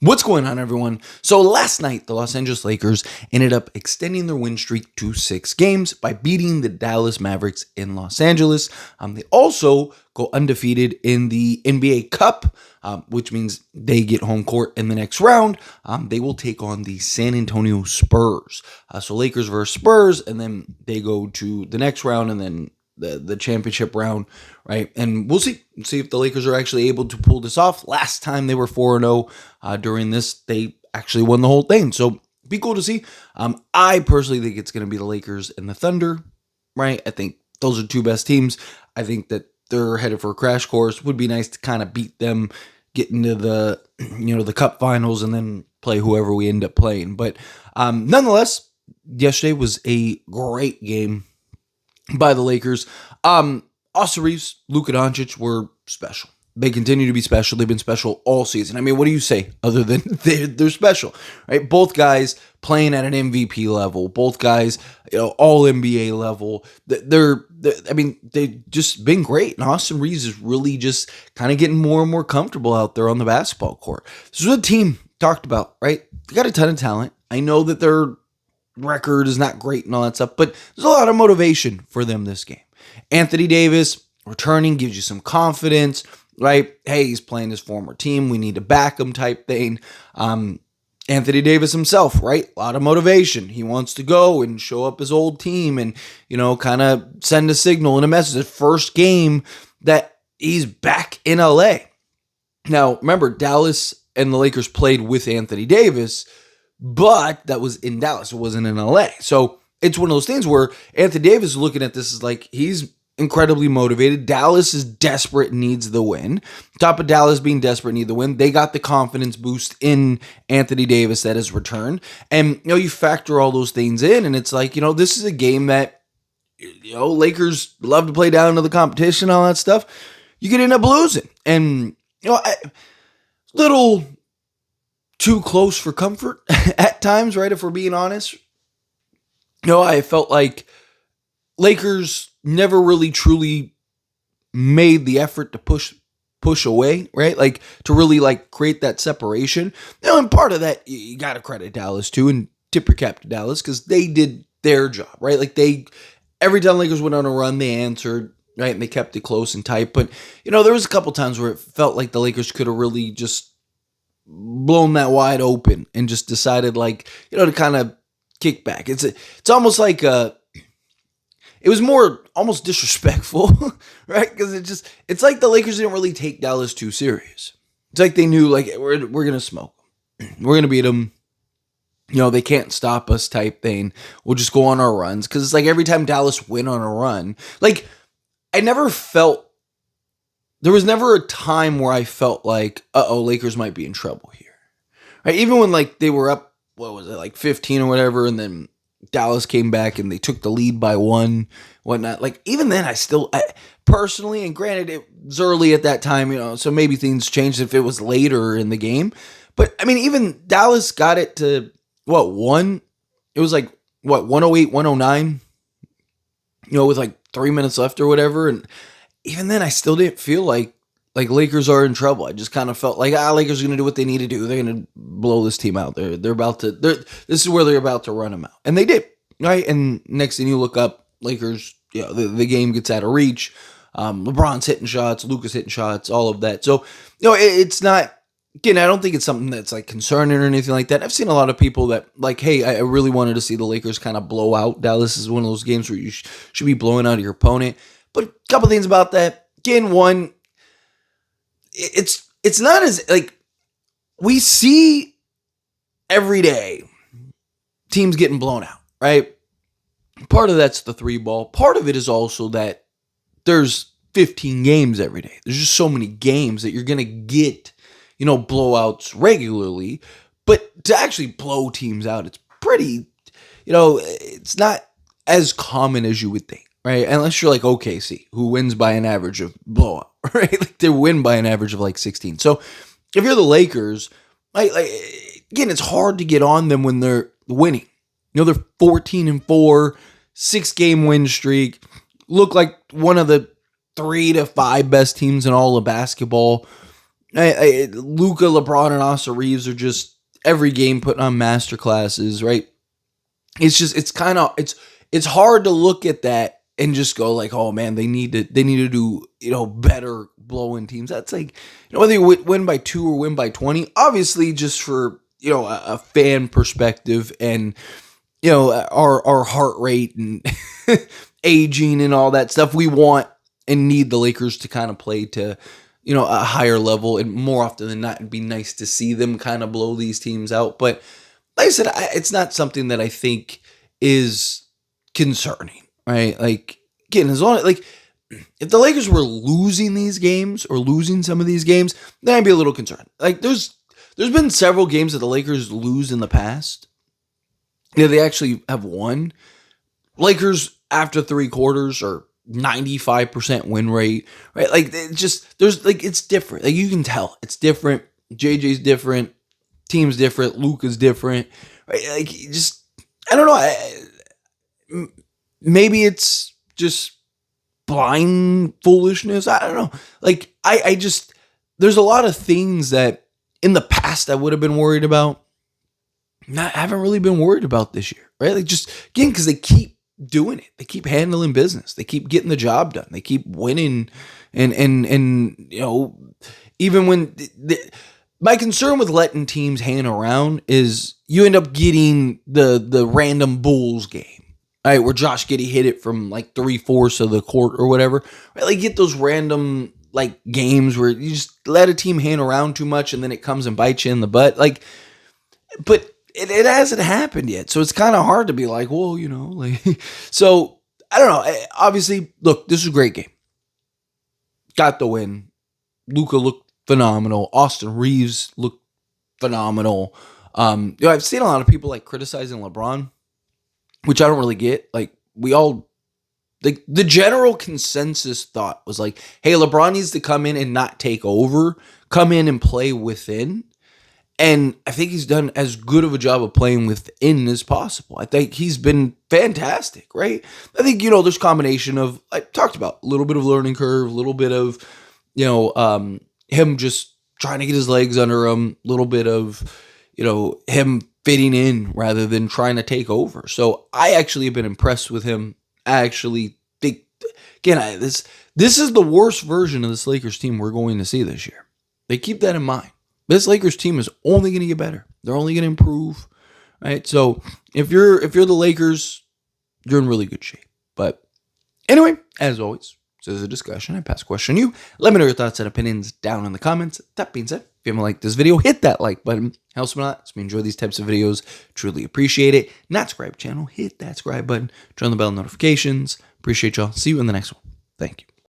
What's going on, everyone? So last night, the Los Angeles Lakers ended up extending their win streak to 6 games by beating the Dallas Mavericks in Los Angeles. They also go undefeated in the NBA Cup, which means they get home court in the next round. They will take on the San Antonio Spurs. So Lakers versus Spurs, and then they go to the next round, and then the championship round, right? And we'll see if the Lakers are actually able to pull this off. Last time they were 4-0 during this, they actually won the whole thing. So be cool to see. I personally think it's going to be the Lakers and the Thunder, right? I think those are two best teams. I think that they're headed for a crash course. Would be nice to kind of beat them, get into the the Cup Finals, and then play whoever we end up playing. But nonetheless, yesterday was a great game by the Lakers. Austin Reeves, Luka Doncic were special. They continue to be special. They've been special all season. I mean, what do you say other than they're special, right? Both guys playing at an MVP level. Both guys, all NBA level. They've just been great. And Austin Reeves is really just kind of getting more and more comfortable out there on the basketball court. This is what the team talked about, right? They got a ton of talent. I know that their record is not great and all that stuff, but there's a lot of motivation for them this game. Anthony Davis returning gives you some confidence, right? Hey, he's playing his former team. We need to back him type thing. Anthony Davis himself, right? A lot of motivation. He wants to go and show up his old team and, kind of send a signal and a message. His first game that he's back in LA. Now, remember, Dallas and the Lakers played with Anthony Davis, but that was in Dallas. It wasn't in LA. So it's one of those things where Anthony Davis is looking at this as like he's incredibly motivated. Dallas is desperate and needs the win. Top of Dallas being desperate and need the win. They got the confidence boost in Anthony Davis that has returned. And, you factor all those things in, and it's like, this is a game that, Lakers love to play down to the competition, all that stuff. You could end up losing. And, little too close for comfort at times, right? If we're being honest. I felt like Lakers never really truly made the effort to push away, right? Like to really create that separation. And part of that, you got to credit Dallas too and tip your cap to Dallas because they did their job, right? Like every time Lakers went on a run, they answered, right? And they kept it close and tight. But, there was a couple times where it felt like the Lakers could have really just blown that wide open and just decided to kind of kick back. It's almost like it was more almost disrespectful, right? Because it's like the Lakers didn't really take Dallas too serious. It's like they knew we're gonna smoke them. We're gonna beat them. They can't stop us type thing. We'll just go on our runs. Because it's like every time Dallas went on a run, I never felt. There was never a time where I felt like, Lakers might be in trouble here. Right? Even when they were up, 15 or whatever, and then Dallas came back and they took the lead by 1, whatnot. Even then, I personally, and granted, it was early at that time, so maybe things changed if it was later in the game. But, even Dallas got it to, 1? It was 108, 109, with 3 minutes left or whatever, and even then, I still didn't feel like Lakers are in trouble. I just kind of felt like Lakers are going to do what they need to do. They're going to blow this team out. They're about to. This is where they're about to run them out, and they did. Right, and next thing you look up, Lakers. The game gets out of reach. LeBron's hitting shots, Luka's hitting shots, all of that. So it's not. Again, I don't think it's something that's concerning or anything like that. I've seen a lot of people that hey, I really wanted to see the Lakers kind of blow out Dallas. Is one of those games where you should be blowing out your opponent. But a couple things about that. Again, one, it's not as we see every day teams getting blown out, right? Part of that's the 3 ball. Part of it is also that there's 15 games every day. There's just so many games that you're going to get, blowouts regularly. But to actually blow teams out, it's pretty, it's not as common as you would think. Right, unless you're OKC, who wins by an average of blowout, right? They win by an average of 16. So if you're the Lakers, again, it's hard to get on them when they're winning. They're 14-4, 6-game win streak, look like one of the 3 to 5 best teams in all of basketball. Luka, LeBron, and Austin Reeves are just every game putting on master classes, right? It's hard to look at that and just go like, oh man, they need to do better blowing teams. That's like, whether you win by 2 or win by 20, obviously just for a fan perspective and our heart rate and aging and all that stuff, we want and need the Lakers to kind of play to a higher level, and more often than not, it'd be nice to see them kind of blow these teams out. But like I said, it's not something that I think is concerning, right? Like, again, as long like if the Lakers were losing these games or losing some of these games, then I'd be a little concerned. Like, there's been several games that the Lakers lose in the past. Yeah, they actually have won. Lakers after 3 quarters are 95% win rate, right? Like, it's different. Like, you can tell it's different. JJ's different. Team's different. Luka's different, right? Like, I don't know. Maybe it's just blind foolishness. I don't know. Like, there's a lot of things that in the past I would have been worried about. I haven't really been worried about this year, right? Like, just again, because they keep doing it. They keep handling business. They keep getting the job done. They keep winning. And even when my concern with letting teams hang around is you end up getting the random Bulls game, right? Where Josh Giddey hit it from like 3/4 of the court or whatever. Right? Like, get those random like games where you just let a team hang around too much and then it comes and bites you in the butt. Like, but it hasn't happened yet. So it's kind of hard to be like, well, so I don't know. Obviously, look, this is a great game. Got the win. Luka looked phenomenal. Austin Reeves looked phenomenal. I've seen a lot of people like criticizing LeBron, which I don't really get. Like, the general consensus thought was like, hey, LeBron needs to come in and not take over, come in and play within. And I think he's done as good of a job of playing within as possible. I think he's been fantastic, right? I think, there's a combination of, I talked about, a little bit of learning curve, a little bit of, him just trying to get his legs under him, a little bit of, him fitting in rather than trying to take over. So I actually have been impressed with him. I actually think, again, this is the worst version of this Lakers team we're going to see this year. They keep that in mind. This Lakers team is only going to get better. They're only going to improve, right? So if you're the Lakers, you're in really good shape. But anyway, as always, this is a discussion. I pass the question to you. Let me know your thoughts and opinions down in the comments. That being said, if you haven't liked this video, hit that like button. Helps me a lot. So we enjoy these types of videos. Truly appreciate it. Not subscribe channel, hit that subscribe button. Turn on the bell notifications. Appreciate y'all. See you in the next one. Thank you.